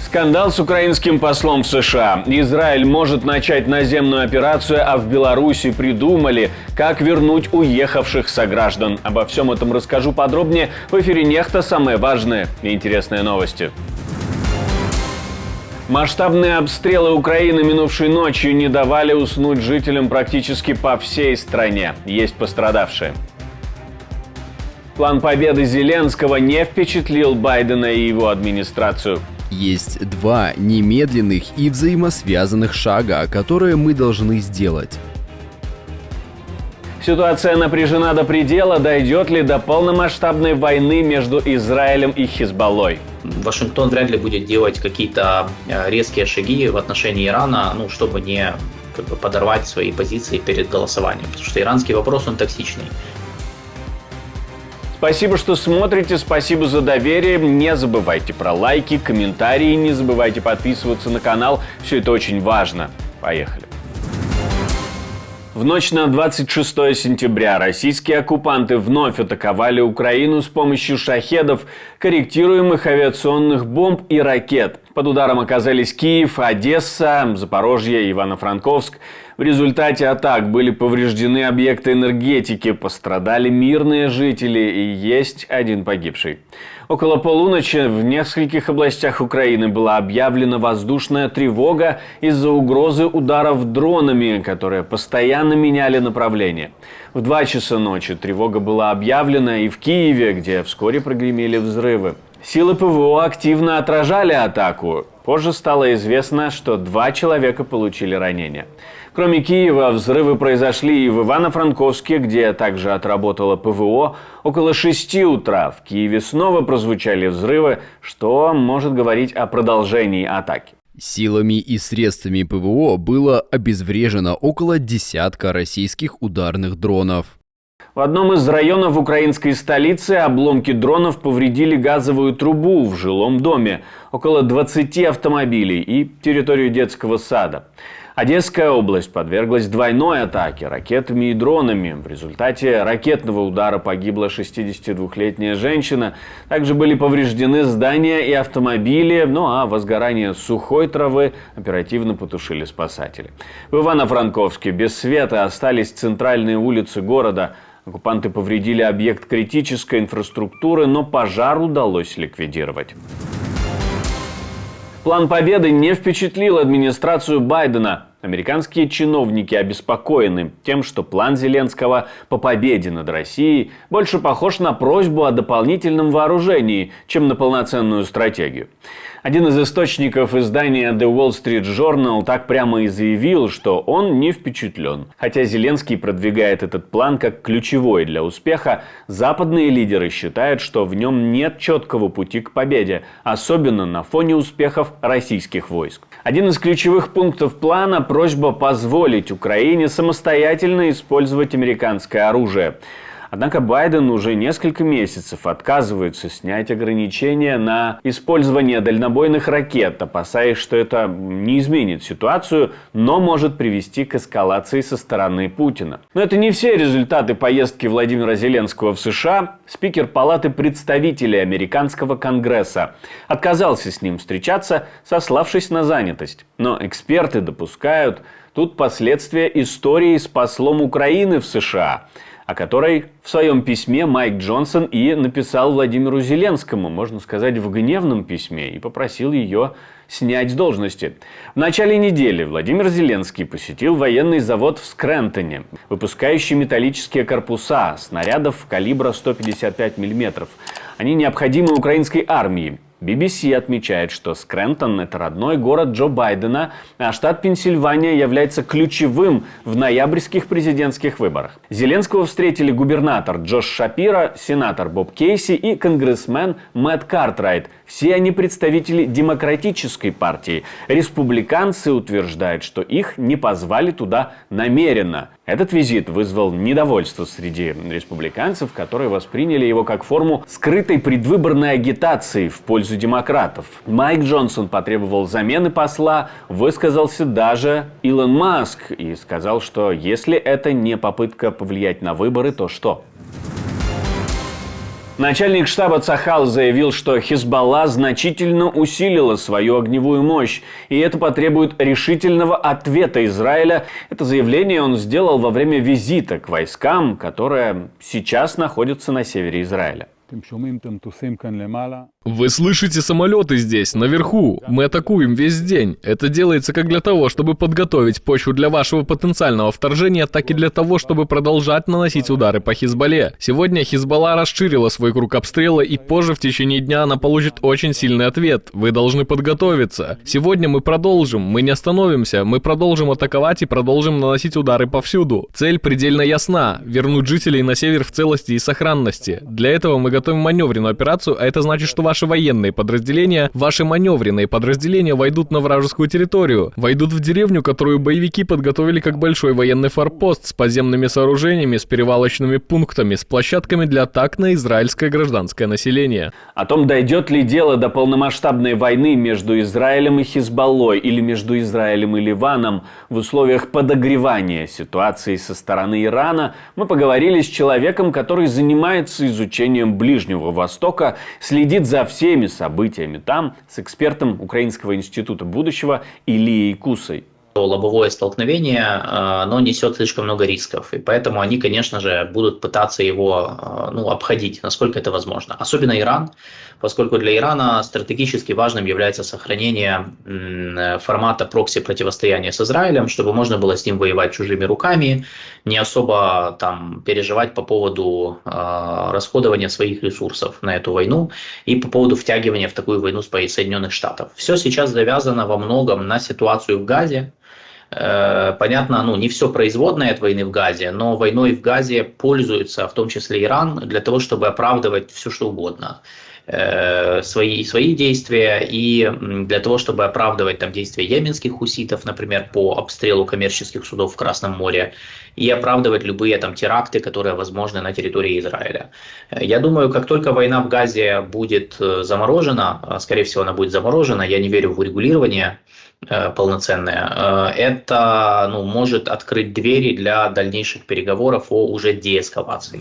Скандал с украинским послом в США. Израиль может начать наземную операцию, а в Беларуси придумали, как вернуть уехавших сограждан. Обо всем этом расскажу подробнее в эфире «Нехта». Самые важные и интересные новости. Масштабные обстрелы Украины минувшей ночью не давали уснуть жителям практически по всей стране. Есть пострадавшие. План победы Зеленского не впечатлил Байдена и его администрацию. Есть два немедленных и взаимосвязанных шага, которые мы должны сделать. Ситуация напряжена до предела. Дойдет ли до полномасштабной войны между Израилем и Хизбаллой? Вашингтон вряд ли будет делать какие-то резкие шаги в отношении Ирана, чтобы не подорвать свои позиции перед голосованием. Потому что иранский вопрос, он токсичный. Спасибо, что смотрите, спасибо за доверие. Не забывайте про лайки, комментарии, не забывайте подписываться на канал. Все это очень важно. Поехали. В ночь на 26 сентября российские оккупанты вновь атаковали Украину с помощью шахедов, корректируемых авиационных бомб и ракет. Под ударом оказались Киев, Одесса, Запорожье, Ивано-Франковск. В результате атак были повреждены объекты энергетики, пострадали мирные жители и есть один погибший. Около полуночи в нескольких областях Украины была объявлена воздушная тревога из-за угрозы ударов дронами, которые постоянно меняли направление. В 2 часа ночи тревога была объявлена и в Киеве, где вскоре прогремели взрывы. Силы ПВО активно отражали атаку. Позже стало известно, что 2 человека получили ранения. Кроме Киева, взрывы произошли и в Ивано-Франковске, где также отработало ПВО. Около 6 утра в Киеве снова прозвучали взрывы, что может говорить о продолжении атаки. Силами и средствами ПВО было обезврежено около десятка российских ударных дронов. В одном из районов украинской столицы обломки дронов повредили газовую трубу в жилом доме, около 20 автомобилей и территорию детского сада. Одесская область подверглась двойной атаке ракетами и дронами. В результате ракетного удара погибла 62-летняя женщина. Также были повреждены здания и автомобили, а возгорание сухой травы оперативно потушили спасатели. В Ивано-Франковске без света остались центральные улицы города. Оккупанты повредили объект критической инфраструктуры, но пожар удалось ликвидировать. План победы не впечатлил администрацию Байдена. Американские чиновники обеспокоены тем, что план Зеленского по победе над Россией больше похож на просьбу о дополнительном вооружении, чем на полноценную стратегию. Один из источников издания The Wall Street Journal так прямо и заявил, что он не впечатлен. Хотя Зеленский продвигает этот план как ключевой для успеха, западные лидеры считают, что в нем нет четкого пути к победе, особенно на фоне успехов российских войск. Один из ключевых пунктов плана – просьба позволить Украине самостоятельно использовать американское оружие. Однако Байден уже несколько месяцев отказывается снять ограничения на использование дальнобойных ракет, опасаясь, что это не изменит ситуацию, но может привести к эскалации со стороны Путина. Но это не все результаты поездки Владимира Зеленского в США. Спикер Палаты представителей американского Конгресса отказался с ним встречаться, сославшись на занятость. Но эксперты допускают, тут последствия истории с послом Украины в США, о которой в своем письме Майк Джонсон и написал Владимиру Зеленскому, можно сказать, в гневном письме, и попросил ее снять с должности. В начале недели Владимир Зеленский посетил военный завод в Скрэнтоне, выпускающий металлические корпуса снарядов калибра 155 мм. Они необходимы украинской армии. BBC отмечает, что Скрэнтон – это родной город Джо Байдена, а штат Пенсильвания является ключевым в ноябрьских президентских выборах. Зеленского встретили губернатор Джош Шапиро, сенатор Боб Кейси и конгрессмен Мэтт Картрайт. Все они представители Демократической партии. Республиканцы утверждают, что их не позвали туда намеренно. Этот визит вызвал недовольство среди республиканцев, которые восприняли его как форму скрытой предвыборной агитации в пользу демократов. Майк Джонсон потребовал замены посла, высказался даже Илон Маск и сказал, что если это не попытка повлиять на выборы, то что? Начальник штаба Цахал заявил, что Хизбалла значительно усилила свою огневую мощь, и это потребует решительного ответа Израиля. Это заявление он сделал во время визита к войскам, которые сейчас находятся на севере Израиля. Вы слышите самолеты здесь, наверху. Мы атакуем весь день. Это делается как для того, чтобы подготовить почву для вашего потенциального вторжения, так и для того, чтобы продолжать наносить удары по Хизбалле. Сегодня Хизбалла расширила свой круг обстрела, и позже в течение дня она получит очень сильный ответ. Вы должны подготовиться. Сегодня мы продолжим, мы не остановимся, мы продолжим атаковать и продолжим наносить удары повсюду. Цель предельно ясна – вернуть жителей на север в целости и сохранности. Для этого мы готовим маневренную операцию, а это значит, что ваши военные подразделения, ваши маневренные подразделения войдут на вражескую территорию, войдут в деревню, которую боевики подготовили как большой военный форпост с подземными сооружениями, с перевалочными пунктами, с площадками для атак на израильское гражданское население. О том, дойдет ли дело до полномасштабной войны между Израилем и Хизбаллой или между Израилем и Ливаном в условиях подогревания ситуации со стороны Ирана, мы поговорили с человеком, который занимается изучением Ближнего Востока, следит за всеми событиями там, с экспертом Украинского института будущего Ильей Кусой. Лобовое столкновение, оно несет слишком много рисков, и поэтому они, конечно же, будут пытаться его обходить, насколько это возможно. Особенно Иран, поскольку для Ирана стратегически важным является сохранение формата прокси-противостояния с Израилем, чтобы можно было с ним воевать чужими руками, не особо там переживать по поводу расходования своих ресурсов на эту войну и по поводу втягивания в такую войну с Соединенных Штатов. Все сейчас завязано во многом на ситуацию в Газе. Понятно, не все производное от войны в Газе, но войной в Газе пользуется в том числе Иран для того, чтобы оправдывать все что угодно. Свои действия и для того, чтобы оправдывать там действия йеменских хуситов, например, по обстрелу коммерческих судов в Красном море, и оправдывать любые там теракты, которые возможны на территории Израиля. Я думаю, как только война в Газе будет заморожена, скорее всего она будет заморожена, я не верю в урегулирование полноценное, это может открыть двери для дальнейших переговоров о уже деэскалации.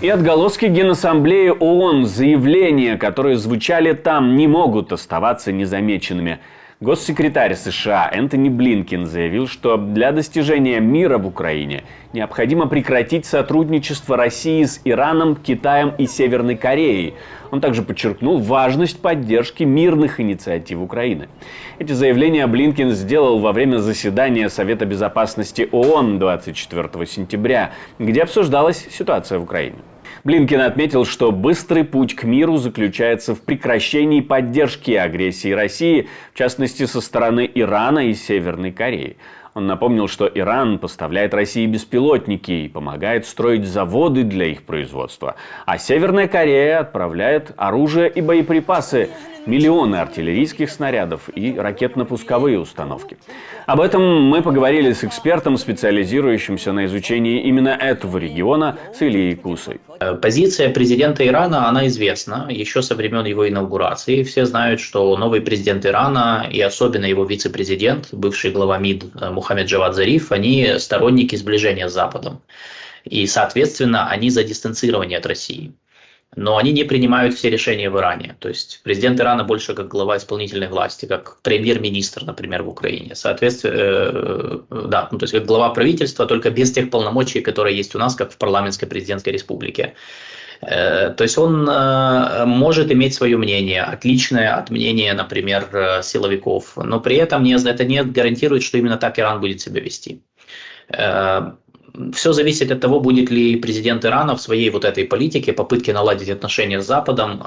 И отголоски Генассамблеи ООН, заявления, которые звучали там, не могут оставаться незамеченными. Госсекретарь США Энтони Блинкен заявил, что для достижения мира в Украине необходимо прекратить сотрудничество России с Ираном, Китаем и Северной Кореей. Он также подчеркнул важность поддержки мирных инициатив Украины. Эти заявления Блинкен сделал во время заседания Совета Безопасности ООН 24 сентября, где обсуждалась ситуация в Украине. Блинкен отметил, что быстрый путь к миру заключается в прекращении поддержки агрессии России, в частности со стороны Ирана и Северной Кореи. Он напомнил, что Иран поставляет России беспилотники и помогает строить заводы для их производства, а Северная Корея отправляет оружие и боеприпасы, миллионы артиллерийских снарядов и ракетно-пусковые установки. Об этом мы поговорили с экспертом, специализирующимся на изучении именно этого региона, с Ильей Кусой. Позиция президента Ирана, она известна еще со времен его инаугурации. Все знают, что новый президент Ирана и особенно его вице-президент, бывший глава МИД Мухаммед Джавад Зариф, они сторонники сближения с Западом. И, соответственно, они за дистанцирование от России. Но они не принимают все решения в Иране. То есть президент Ирана больше как глава исполнительной власти, как премьер-министр, например, в Украине. Соответственно, то есть как глава правительства, только без тех полномочий, которые есть у нас, как в парламентской президентской республике. То есть он может иметь свое мнение, отличное от мнения, например, силовиков, но при этом это не гарантирует, что именно так Иран будет себя вести. Все зависит от того, будет ли президент Ирана в своей этой политике, попытке наладить отношения с Западом,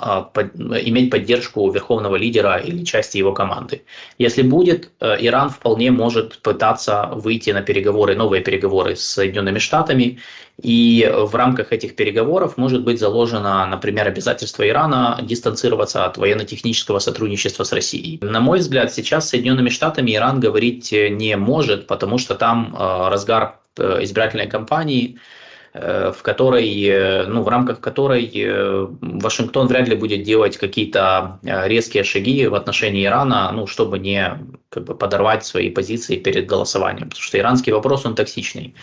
иметь поддержку верховного лидера или части его команды. Если будет, Иран вполне может пытаться выйти на переговоры, новые переговоры с Соединенными Штатами, и в рамках этих переговоров может быть заложено, например, обязательство Ирана дистанцироваться от военно-технического сотрудничества с Россией. На мой взгляд, сейчас с Соединенными Штатами Иран говорить не может, потому что там разгар избирательной кампании, в рамках которой Вашингтон вряд ли будет делать какие-то резкие шаги в отношении Ирана, чтобы не подорвать свои позиции перед голосованием, потому что иранский вопрос, он токсичный.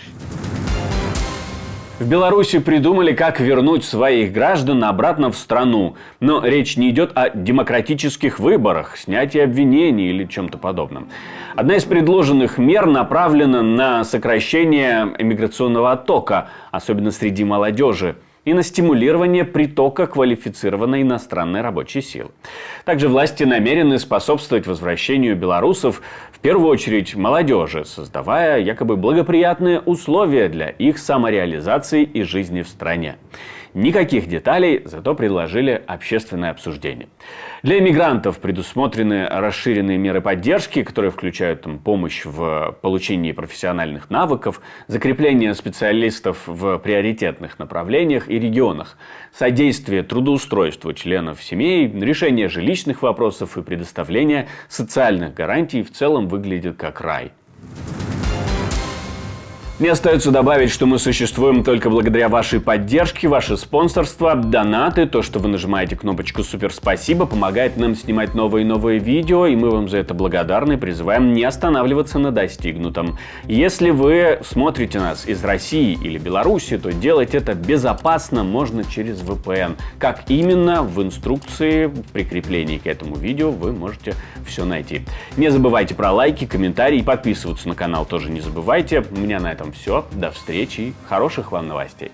В Беларуси придумали, как вернуть своих граждан обратно в страну. Но речь не идет о демократических выборах, снятии обвинений или чем-то подобном. Одна из предложенных мер направлена на сокращение эмиграционного оттока, особенно среди молодежи, и на стимулирование притока квалифицированной иностранной рабочей силы. Также власти намерены способствовать возвращению белорусов, в первую очередь молодежи, создавая якобы благоприятные условия для их самореализации и жизни в стране. Никаких деталей, зато предложили общественное обсуждение. Для иммигрантов предусмотрены расширенные меры поддержки, которые включают помощь в получении профессиональных навыков, закрепление специалистов в приоритетных направлениях и регионах, содействие трудоустройству членов семей, решение жилищных вопросов и предоставление социальных гарантий в целом выглядит как рай. Мне остается добавить, что мы существуем только благодаря вашей поддержке, ваше спонсорство, донаты, то, что вы нажимаете кнопочку «Супер спасибо», помогает нам снимать новые и новые видео, и мы вам за это благодарны, призываем не останавливаться на достигнутом. Если вы смотрите нас из России или Беларуси, то делать это безопасно можно через VPN. Как именно, в инструкции, в прикреплении к этому видео вы можете все найти. Не забывайте про лайки, комментарии и подписываться на канал тоже не забывайте. У меня на этом все. До встречи и хороших вам новостей.